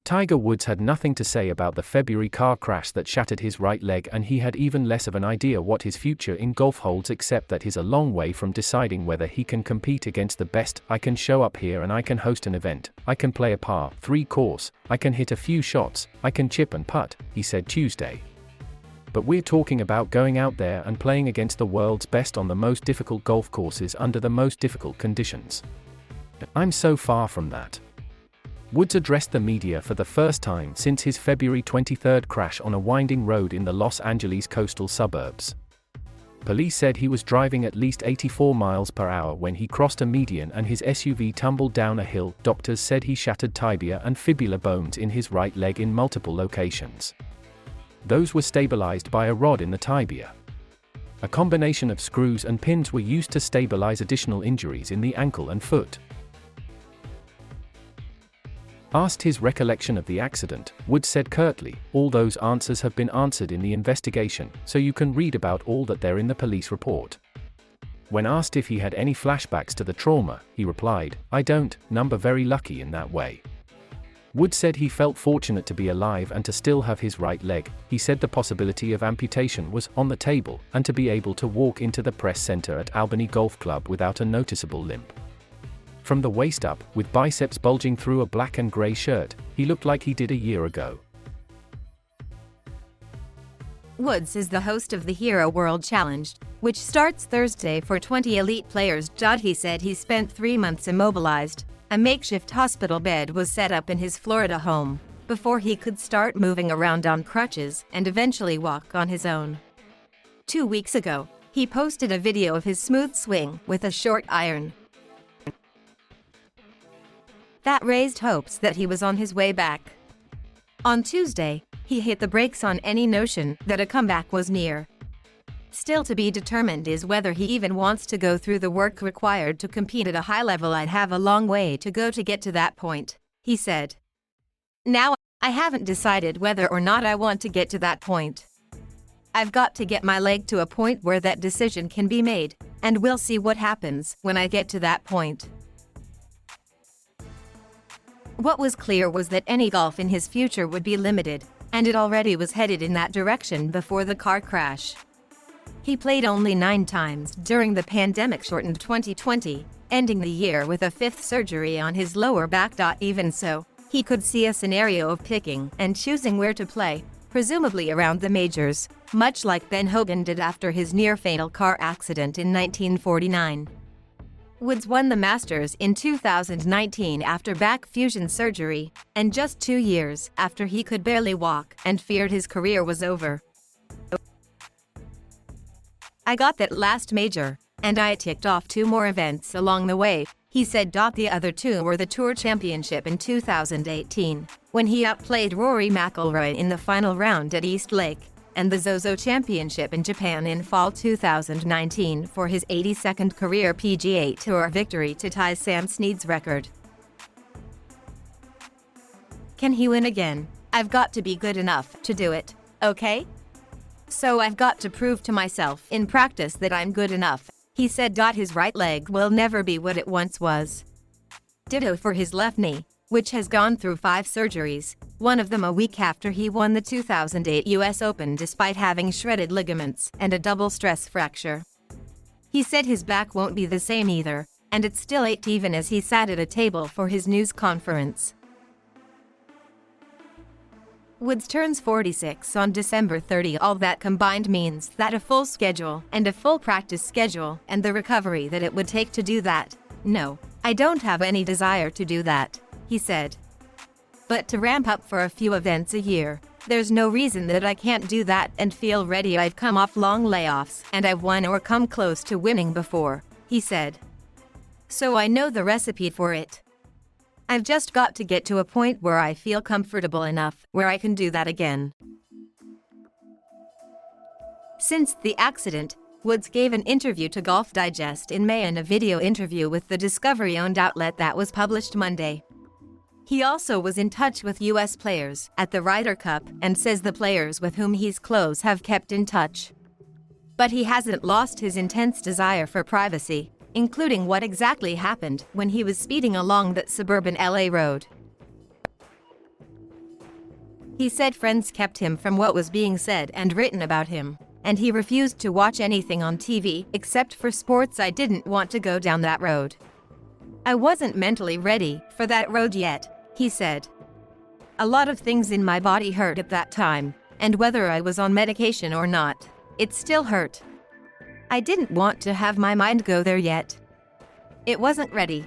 Tiger Woods had nothing to say about the February car crash that shattered his right leg, and he had even less of an idea what his future in golf holds, except that he's a long way from deciding whether he can compete against the best. "I can show up here and I can host an event, I can play a par 3 course, I can hit a few shots, I can chip and putt," he said Tuesday. "But we're talking about going out there and playing against the world's best on the most difficult golf courses under the most difficult conditions. I'm so far from that." Woods addressed the media for the first time since his February 23 crash on a winding road in the Los Angeles coastal suburbs. Police said he was driving at least 84 miles per hour when he crossed a median and his SUV tumbled down a hill. Doctors said he shattered tibia and fibula bones in his right leg in multiple locations. Those were stabilized by a rod in the tibia. A combination of screws and pins were used to stabilize additional injuries in the ankle and foot. Asked his recollection of the accident, Woods said curtly, "All those answers have been answered in the investigation, so you can read about all that there in the police report." When asked if he had any flashbacks to the trauma, he replied, "I don't, number very lucky in that way." Woods said he felt fortunate to be alive and to still have his right leg. He said the possibility of amputation was on the table, and to be able to walk into the press center at Albany Golf Club without a noticeable limp. From the waist up, with biceps bulging through a black and gray shirt, he looked like he did a year ago. Woods is the host of the Hero World Challenge, which starts Thursday for 20 elite players. He said he spent 3 months immobilized. A makeshift hospital bed was set up in his Florida home before he could start moving around on crutches and eventually walk on his own. 2 weeks ago, he posted a video of his smooth swing with a short iron. That raised hopes that he was on his way back. On Tuesday, he hit the brakes on any notion that a comeback was near. Still to be determined is whether he even wants to go through the work required to compete at a high level. "I'd have a long way to go to get to that point," he said. "Now, I haven't decided whether or not I want to get to that point. I've got to get my leg to a point where that decision can be made, and we'll see what happens when I get to that point." What was clear was that any golf in his future would be limited, and it already was headed in that direction before the car crash. He played only 9 times during the pandemic-shortened 2020, ending the year with a 5th surgery on his lower back. Even so, he could see a scenario of picking and choosing where to play, presumably around the majors, much like Ben Hogan did after his near-fatal car accident in 1949. Woods won the Masters in 2019 after back fusion surgery, and just 2 years after he could barely walk and feared his career was over. "I got that last major, and I ticked off 2 more events along the way," he said. The other 2 were the Tour Championship in 2018, when he outplayed Rory McIlroy in the final round at East Lake, and the Zozo Championship in Japan in fall 2019 for his 82nd career PGA Tour victory to tie Sam Snead's record. "Can he win again? I've got to be good enough to do it, okay? So I've got to prove to myself in practice that I'm good enough," he said. His right leg will never be what it once was. Ditto for his left knee, which has gone through 5 surgeries, one of them a week after he won the 2008 US Open despite having shredded ligaments and a double stress fracture. He said his back won't be the same either, and it still ached even as he sat at a table for his news conference. Woods turns 46 on December 30. All that combined means that a full schedule and a full practice schedule and the recovery that it would take to do that. "No, I don't have any desire to do that," he said. "But to ramp up for a few events a year, there's no reason that I can't do that and feel ready. I've come off long layoffs and I've won or come close to winning before," he said. "So I know the recipe for it. I've just got to get to a point where I feel comfortable enough where I can do that again." Since the accident, Woods gave an interview to Golf Digest in May and a video interview with the Discovery-owned outlet that was published Monday. He also was in touch with U.S. players at the Ryder Cup and says the players with whom he's close have kept in touch. But he hasn't lost his intense desire for privacy, including what exactly happened when he was speeding along that suburban LA road. He said friends kept him from what was being said and written about him, and he refused to watch anything on TV except for sports. I didn't want to go down that road. I wasn't mentally ready for that road yet, he said. A lot of things in my body hurt at that time, and whether I was on medication or not, it still hurt. I didn't want to have my mind go there yet. It wasn't ready.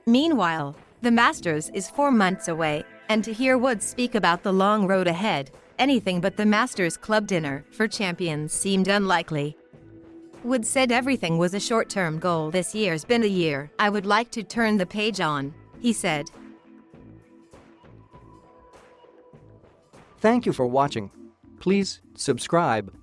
Meanwhile, the Masters is 4 months away, and to hear Woods speak about the long road ahead, anything but the Masters Club dinner for champions seemed unlikely. Woods said everything was a short-term goal. This year's been a year I would like to turn the page on, he said. Thank you for watching. Please subscribe.